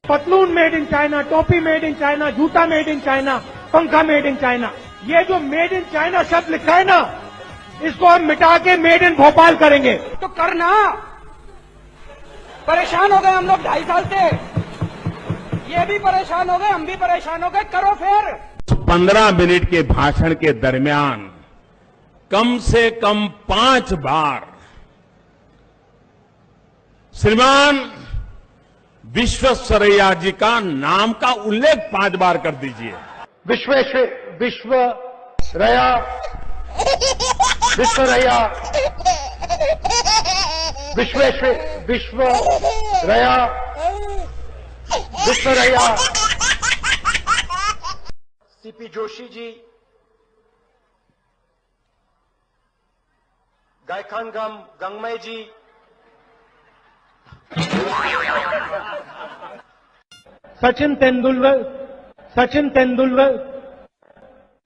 पतलून made in China, टोपी made in China, जूता मेड इन चाइना, पंखा मेड इन चाइना। ये जो मेड इन चाइना शब्द लिखा है ना, इसको हम मिटा के मेड इन भोपाल करेंगे। तो करना, परेशान हो गए हम लोग 2.5 साल से, ये भी परेशान हो गए, हम भी परेशान हो गए, करो फिर। 15 मिनट के भाषण के दरमियान कम से कम 5 बार श्रीमान विश्वेश्वरैया जी का नाम का उल्लेख 5 बार कर दीजिए। विश्वेश्वरैया, विश्वेश्वरैया, विश्वेश्वरैया, विश्वेश्वरैया। सीपी जोशी जी, गायखान गंगमय जी, सचिन तेंदुलकर।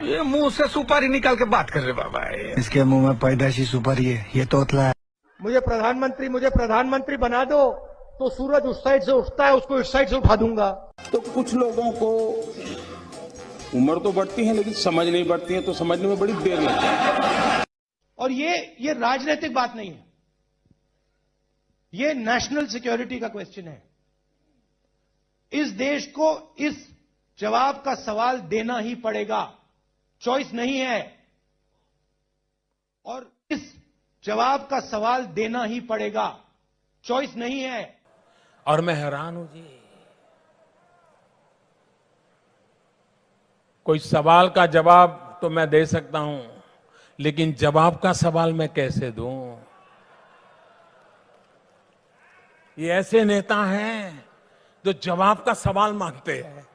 ये मुंह से सुपारी निकाल के बात कर रहे बाबा। इसके मुंह में पैदाशी सुपारी है, ये तोतला है। मुझे प्रधानमंत्री बना दो तो सूरज उस साइड से उठता है, उसको इस साइड से उठा दूंगा। तो कुछ लोगों को उम्र तो बढ़ती है लेकिन समझ नहीं बढ़ती है, तो समझने में बड़ी देर लगती है। और ये राजनीतिक बात नहीं है, ये नेशनल सिक्योरिटी का क्वेश्चन है। इस देश को इस जवाब का सवाल देना ही पड़ेगा, चॉइस नहीं है। और इस जवाब का सवाल देना ही पड़ेगा, चॉइस नहीं है। और मैं हैरान हूं जी, कोई सवाल का जवाब तो मैं दे सकता हूं, लेकिन जवाब का सवाल मैं कैसे दूं? ये ऐसे नेता हैं जो जवाब का सवाल मांगते हैं,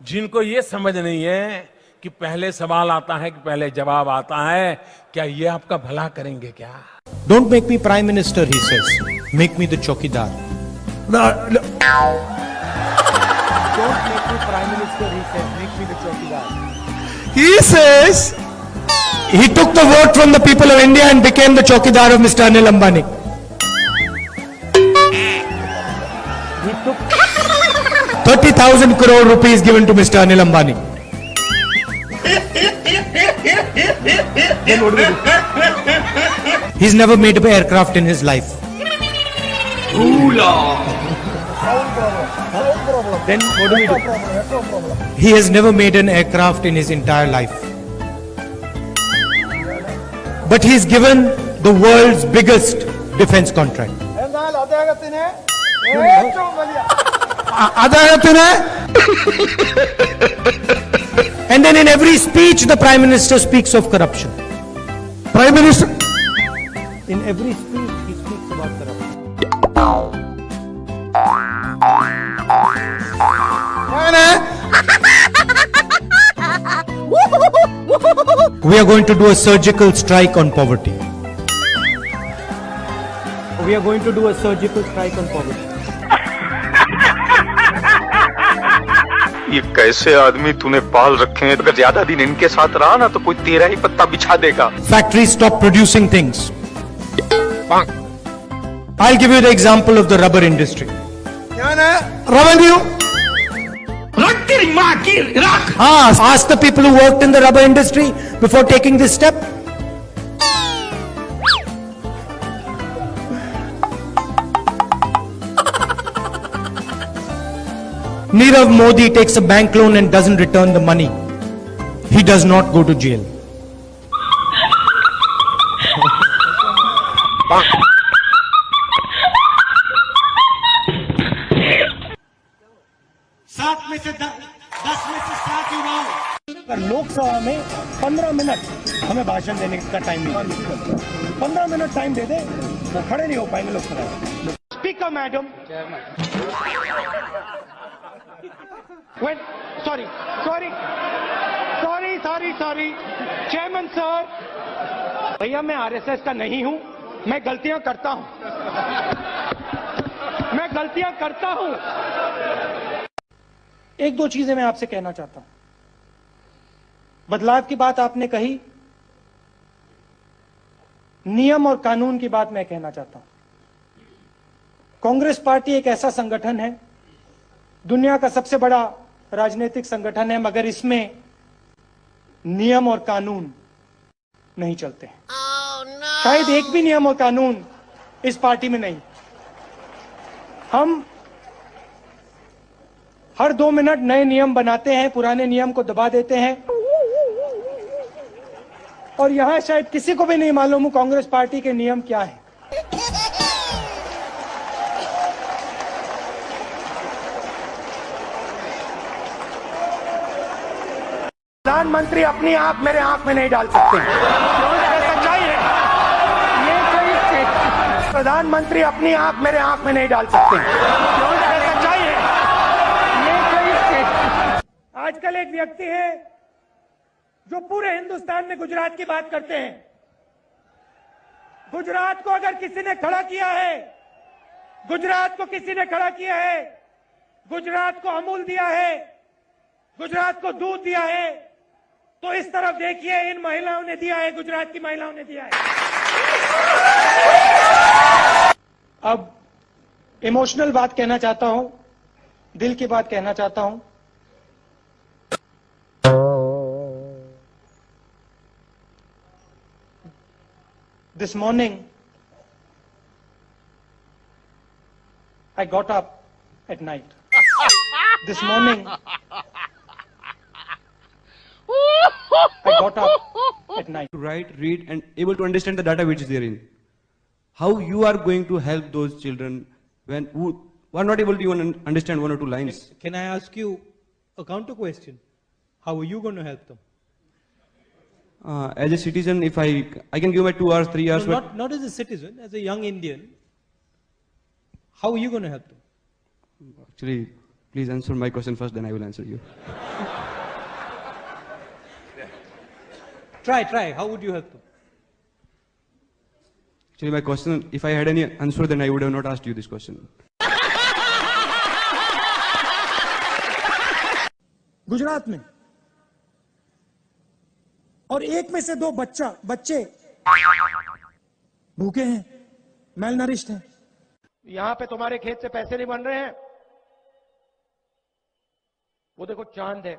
जिनको ये समझ नहीं है कि पहले सवाल आता है कि पहले जवाब आता है। क्या ये आपका भला करेंगे क्या? Don't make me prime minister, he says. Make me the chokidar. No. Don't make me prime minister, he says. Make me the chokidar. He says he took the vote from the people of India and became the chokidar of Mr. Anil Ambani. He took 30,000 crore rupees given to Mr. Anil Ambani. Then what do we do? He's never made an aircraft in his life. Then what do we do? He has never made an aircraft in his entire life. But he's given the world's biggest defense contract. And then in every speech the Prime Minister speaks of corruption. Prime Minister. In every speech he speaks about corruption. We are going to do a surgical strike on poverty. We are going to do a surgical strike on poverty. ये कैसे आदमी तूने पाल रखे हैं? अगर ज्यादा दिन इनके साथ रहा ना तो कोई तेरा ही पत्ता बिछा देगा। Factories stop producing things. I'll give you the example of the rubber industry. Revenue. Ask the people who worked in the rubber industry before taking this step. Nirav Modi takes a bank loan and doesn't return the money. He does not go to jail. Lok Sabha में 15 minute हमें भाषण देने का time नहीं, 15 minute time दे दे, वो खड़े नहीं हो पाएंगे लोकसभा में। Speaker madam, sorry chairman sir, भैया मैं आरएसएस का नहीं हूं, मैं गलतियां करता हूं। एक दो चीजें मैं आपसे कहना चाहता हूं। बदलाव की बात आपने कही, नियम और कानून की बात मैं कहना चाहता हूं। कांग्रेस पार्टी एक ऐसा संगठन है दुनिया का सबसे बड़ा राजनीतिक संगठन है, मगर इसमें नियम और कानून नहीं चलते हैं। शायद एक भी नियम और कानून इस पार्टी में नहीं। हम हर 2 मिनट नए नियम बनाते हैं, पुराने नियम को दबा देते हैं, और यहां शायद किसी को भी नहीं मालूम कांग्रेस पार्टी के नियम क्या है। प्रधानमंत्री अपनी आंख मेरे आंख में नहीं डाल सकते हैं। सच्चाई है। प्रधानमंत्री अपनी आंख मेरे आंख में नहीं डाल सकते हैं। सच्चाई है। आजकल एक व्यक्ति है जो पूरे हिंदुस्तान में गुजरात की बात करते हैं। गुजरात को अगर किसी ने खड़ा किया है, गुजरात को किसी ने खड़ा किया है, गुजरात को अमूल दिया है, गुजरात को दूध दिया है, तो इस तरफ देखिए, इन महिलाओं ने दिया है, गुजरात की महिलाओं ने दिया है। अब इमोशनल बात कहना चाहता हूं, दिल की बात कहना चाहता हूं। This morning, I got up at night. This morning, I got up at night. To write, read, and able to understand the data which is therein. How you are going to help those children who are not able to even understand 1 or 2 lines? Can I ask you a counter question? How are you going to help them? As a citizen, if I can give my 2 hours, 3 hours. No, not as a citizen, as a young Indian. How are you going to help them? Actually, please answer my question first, then I will answer you. Try. How would you help them? Actually, my question, if I had any answer, then I would have not asked you this question. Gujarat में और 1 में से 2 बच्चे भूखे हैं, मेलनरिश्ड हैं। यहां पे तुम्हारे खेत से पैसे नहीं बन रहे हैं। वो देखो चांद है,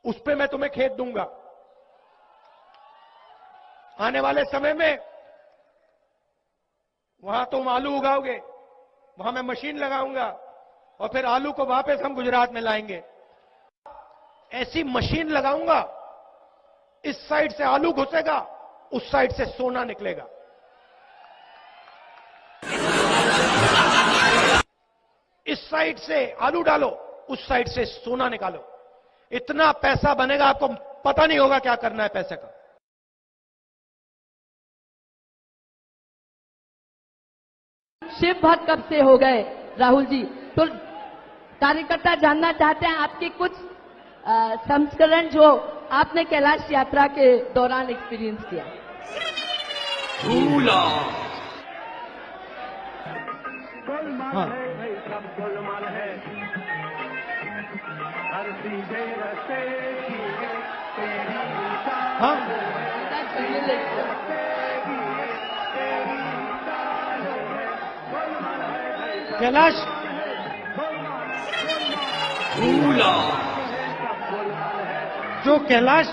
उस पे मैं तुम्हें खेत दूंगा। आने वाले समय में वहां तुम आलू उगाओगे, वहां मैं मशीन लगाऊंगा और फिर आलू को वापस हम गुजरात में लाएंगे। ऐसी मशीन लगाऊंगा, इस साइड से आलू घुसेगा, उस साइड से सोना निकलेगा। इस साइड से आलू डालो, उस साइड से सोना निकालो। इतना पैसा बनेगा, आपको पता नहीं होगा क्या करना है पैसे का। शिव भक्त कब से हो गए राहुल जी? तो कार्यकर्ता जानना चाहते हैं आपके कुछ संस्करण जो आपने कैलाश यात्रा के दौरान एक्सपीरियंस किया। हाँ। हाँ। कैलाश जो कैलाश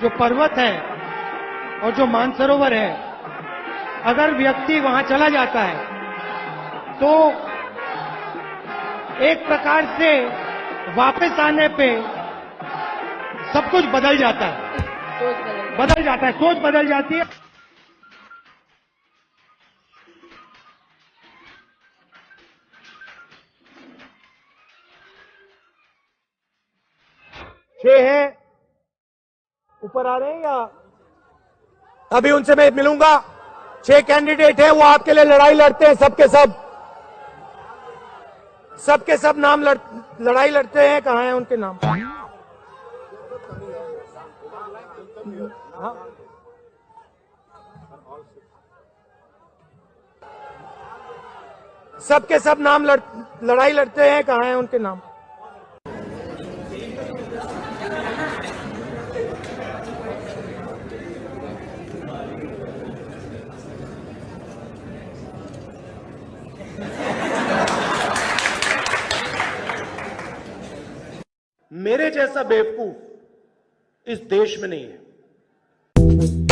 जो पर्वत है और जो मानसरोवर है, अगर व्यक्ति वहां चला जाता है तो एक प्रकार से वापस आने पे सब कुछ बदल जाता है, सोच बदल जाती है। है ऊपर आ रहे हैं या अभी उनसे मैं मिलूंगा। 6 कैंडिडेट हैं, वो आपके लिए लड़ाई लड़ते हैं, सबके सब नाम लड़ाई लड़ते हैं। कहां हैं उनके नाम? हाँ? सबके सब नाम लड़ाई लड़ते हैं। कहां हैं उनके नाम? मेरे जैसा बेवकूफ इस देश में नहीं है।